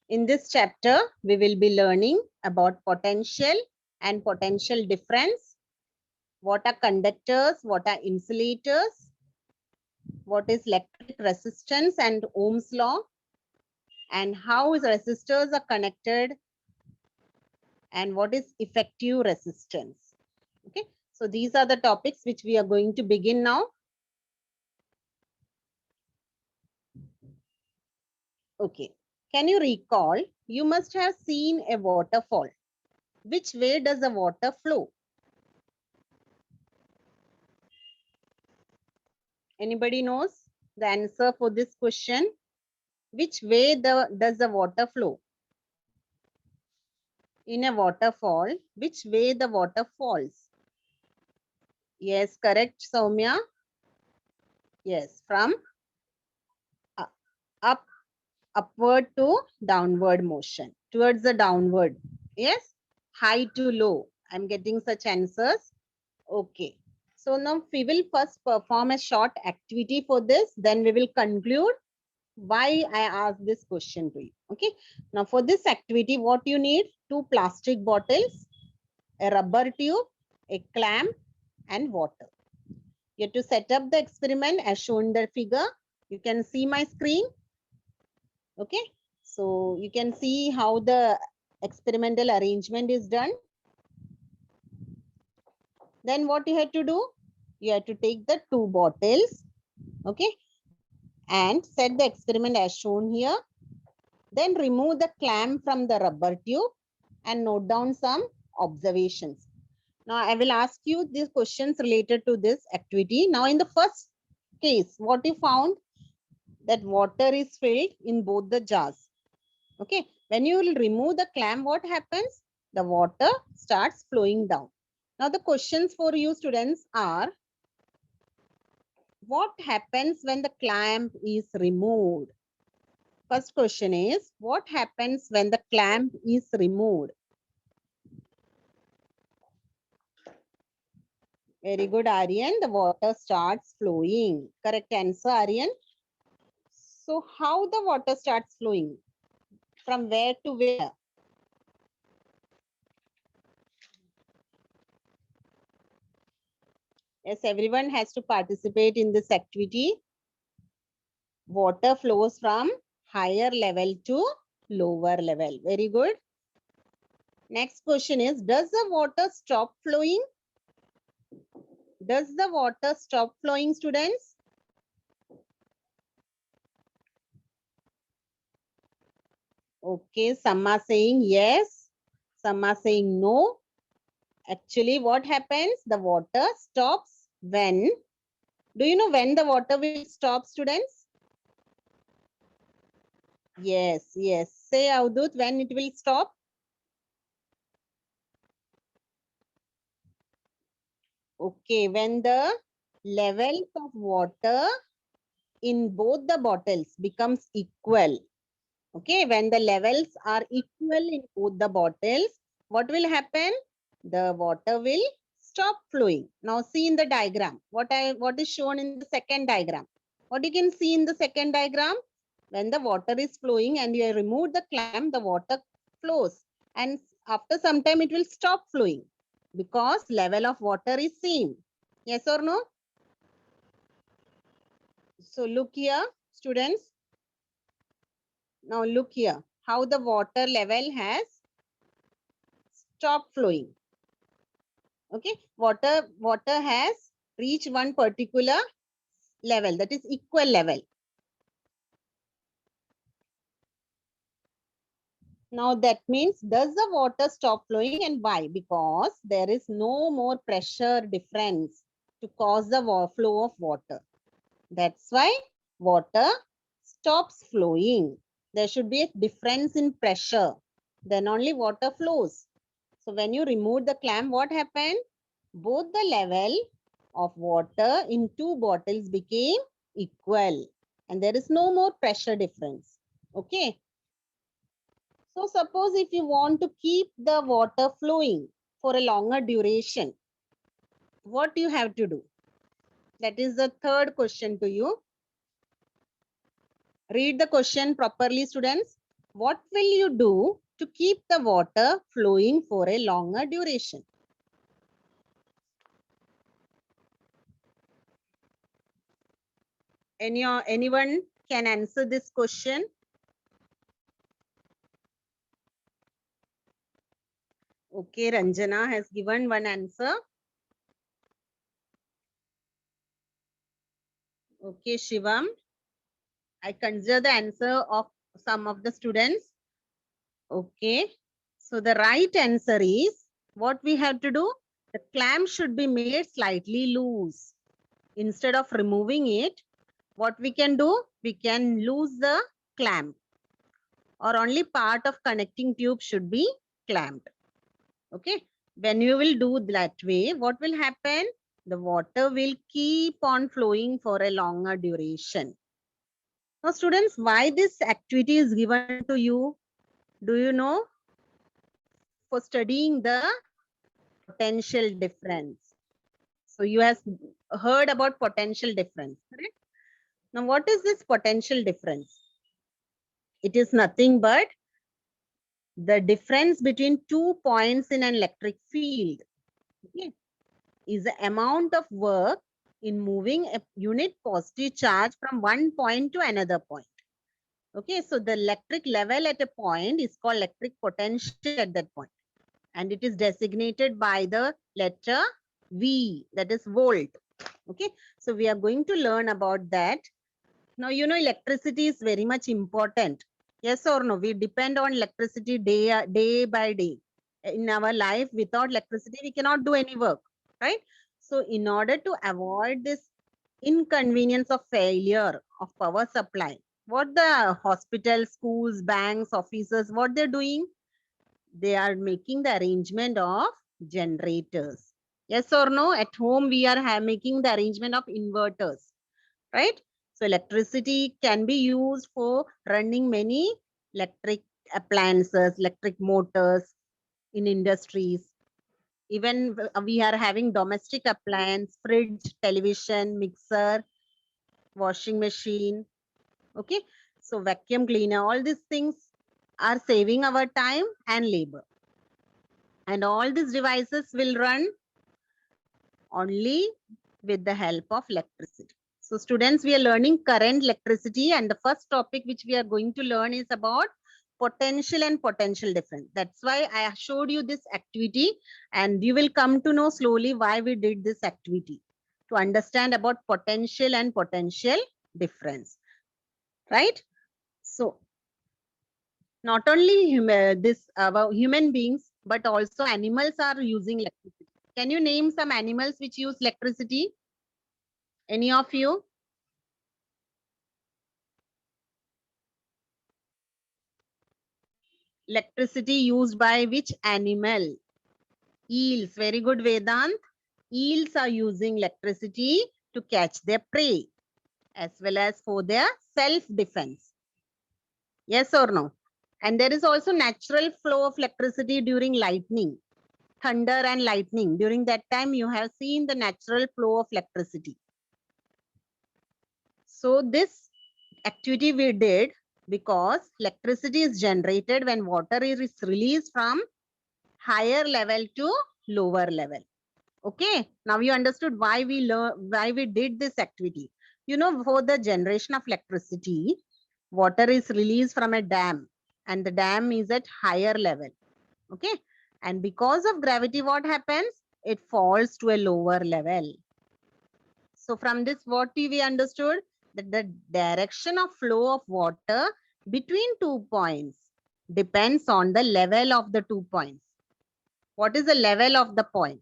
In this chapter, we will be learning about potential and potential difference. What are conductors? What are insulators? What is electric resistance and Ohm's law? And how resistors are connected? And what is effective resistance? Okay, so these are the topics which we are going to begin now. Okay, can you recall? You must have seen a waterfall. Which way does the water flow? Anybody knows the answer for this question? Which way does the water flow? In a waterfall, which way the water falls? Yes, correct, Soumya. Yes, from up, upward to downward motion, towards the downward. Yes, high to low. I'm getting such answers. Okay. So now we will first perform a short activity for this. Then we will conclude why I asked this question to you. Okay. Now for this activity, what you need? 2 plastic bottles, a rubber tube, a clamp, and water. You have to set up the experiment as shown in the figure. You can see my screen. Okay. So you can see how the experimental arrangement is done. Then what you have to do? You have to take the 2 bottles. Okay. And set the experiment as shown here. Then remove the clamp from the rubber tube and note down some observations. Now I will ask you these questions related to this activity. Now in the first case, what you found? That water is filled in both the jars. Okay. When you will remove the clamp, what happens? The water starts flowing down. Now the questions for you students are, what happens when the clamp is removed? First question is, what happens when the clamp is removed? Very good, Aryan. The water starts flowing. Correct answer, Aryan. So how the water starts flowing? From where to where? Yes, everyone has to participate in this activity. Water flows from higher level to lower level. Very good. Next question is, does the water stop flowing? Does the water stop flowing, students? Okay, some are saying yes, some are saying no. Actually, what happens? The water stops when? Do you know when the water will stop, students? Yes, yes. Say, Avdut, when it will stop? Okay, when the levels of water in both the bottles becomes equal. Okay, when the levels are equal in both the bottles, what will happen? The water will stop flowing. Now see in the diagram, what is shown in the second diagram. What you can see in the second diagram? When the water is flowing and you remove the clamp, the water flows. And after some time, it will stop flowing because level of water is same. Yes or no? So look here, students. Now look here, how the water level has stopped flowing. Okay, water has reached one particular level, that is equal level. Now that means, does the water stop flowing and why? Because there is no more pressure difference to cause the flow of water. That's why water stops flowing. There should be a difference in pressure. Then only water flows. So when you remove the clamp, what happened? Both the level of water in 2 bottles became equal. And there is no more pressure difference. Okay. So suppose if you want to keep the water flowing for a longer duration, what you have to do? That is the third question to you. Read the question properly, students. What will you do to keep the water flowing for a longer duration? Anyone can answer this question? Okay, Ranjana has given one answer. Okay, Shivam. I consider the answer of some of the students. Okay. So the right answer is, what we have to do? The clamp should be made slightly loose. Instead of removing it, what we can do? We can lose the clamp, or only part of connecting tube should be clamped. Okay. When you will do that way, what will happen? The water will keep on flowing for a longer duration. Now, students, why this activity is given to you? Do you know? For studying the potential difference. So you have heard about potential difference, correct? Now, what is this potential difference? It is nothing but the difference between 2 points in an electric field. Okay, is the amount of work in moving a unit positive charge from one point to another point. Okay, so the electric level at a point is called electric potential at that point, and it is designated by the letter V, that is volt. Okay, so we are going to learn about that. Now, you know, electricity is very much important. Yes or no? We depend on electricity day by day. In our life, without electricity, we cannot do any work, right? So, in order to avoid this inconvenience of failure of power supply, what the hospital, schools, banks, offices, what they're doing? They are making the arrangement of generators. Yes or no? At home, we are making the arrangement of inverters, right? So electricity can be used for running many electric appliances, electric motors in industries. Even we are having domestic appliance, fridge, television, mixer, washing machine. Okay. So vacuum cleaner, all these things are saving our time and labor. And all these devices will run only with the help of electricity. So students, we are learning current, electricity, and the first topic which we are going to learn is about potential and potential difference. That's why I showed you this activity, and you will come to know slowly why we did this activity, to understand about potential and potential difference, right? So not only about human beings, but also animals are using electricity. Can you name some animals which use electricity? Any of you? Electricity used by which animal? Eels. Very good, Vedant. Eels are using electricity to catch their prey as well as for their self-defense. Yes or no? And there is also natural flow of electricity during lightning, thunder and lightning. During that time, you have seen the natural flow of electricity. So this activity we did because electricity is generated when water is released from higher level to lower level. Okay, now you understood why we did this activity. You know, for the generation of electricity, water is released from a dam, and the dam is at higher level. Okay, and because of gravity, what happens? It falls to a lower level. So from this, what we understood? That the direction of flow of water between 2 points depends on the level of the 2 points. What is the level of the point?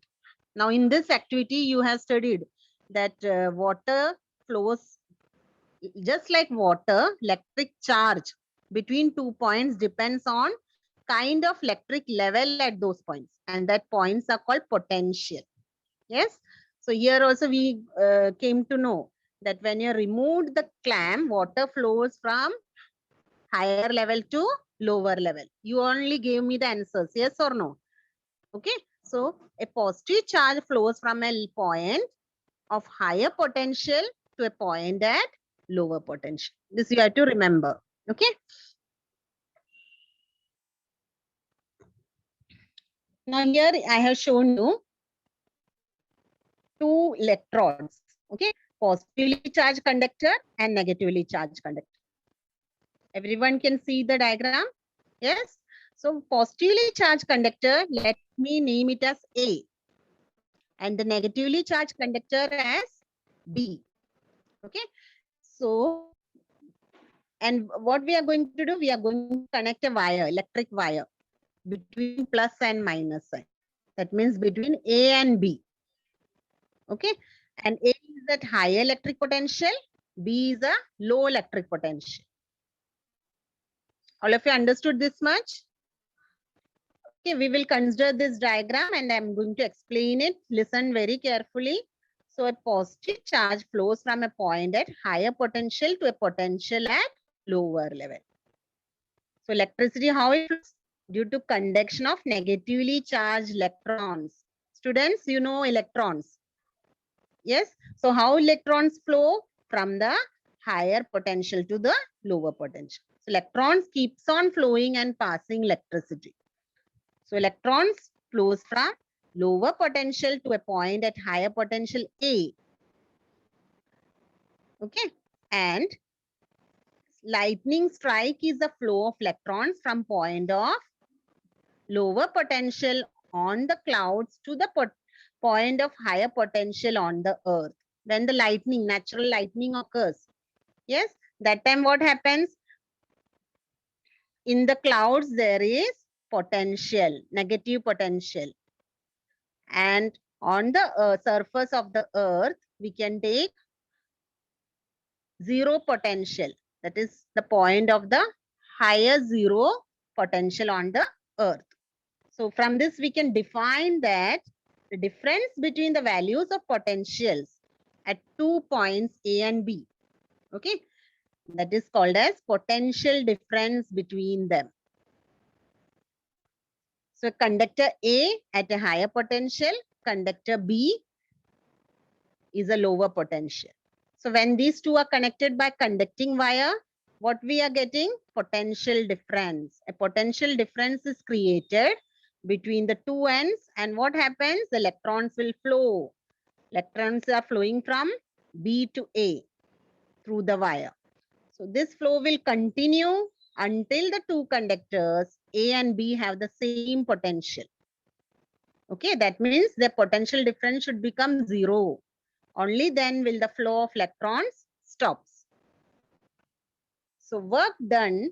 Now, in this activity, you have studied that water flows just like water, electric charge between 2 points depends on kind of electric level at those points. And that points are called potential. Yes. So here also we came to know that when you removed the clamp, water flows from higher level to lower level. You only gave me the answers. Yes or no? Okay. So a positive charge flows from a point of higher potential to a point at lower potential. This you have to remember. Okay. Now here I have shown you two electrodes. Okay, positively charged conductor and negatively charged conductor. Everyone can see the diagram. Yes. So positively charged conductor, let me name it as A, and the negatively charged conductor as B. Okay. So, and what we are going to do, we are going to connect a wire, electric wire, between plus and minus sign. That means between A and B. Okay. And A is at high electric potential, B is a low electric potential. All of you understood this much? Okay, we will consider this diagram and I'm going to explain it. Listen very carefully. So a positive charge flows from a point at higher potential to a potential at lower level. So electricity, how it flows? Due to conduction of negatively charged electrons. Students, you know electrons. Yes. So how electrons flow? From the higher potential to the lower potential. So electrons keeps on flowing and passing electricity. So electrons flows from lower potential to a point at higher potential A. Okay. And lightning strike is the flow of electrons from point of lower potential on the clouds to the point of higher potential on the earth. When the lightning, natural lightning occurs. Yes. That time what happens? In the clouds, there is potential, negative potential. And on the surface of the earth, we can take zero potential. That is the point of the higher zero potential on the earth. So from this, we can define that the difference between the values of potentials at 2 points A and B. Okay. That is called as potential difference between them. So conductor A at a higher potential, conductor B is a lower potential. So when these two are connected by conducting wire, what we are getting? Potential difference. A potential difference is created between the two ends, and what happens? The electrons will flow. Electrons are flowing from B to A through the wire. So this flow will continue until the two conductors A and B have the same potential. Okay, that means the potential difference should become zero. Only then will the flow of electrons stops. So work done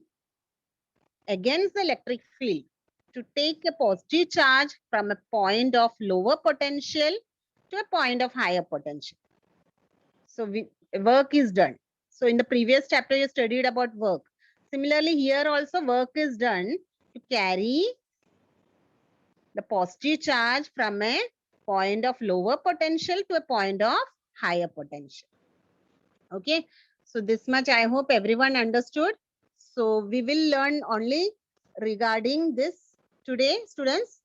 against the electric field to take a positive charge from a point of lower potential to a point of higher potential. So work is done. So in the previous chapter, you studied about work. Similarly, here also work is done to carry the positive charge from a point of lower potential to a point of higher potential. Okay. So this much I hope everyone understood. So we will learn only regarding this today, students.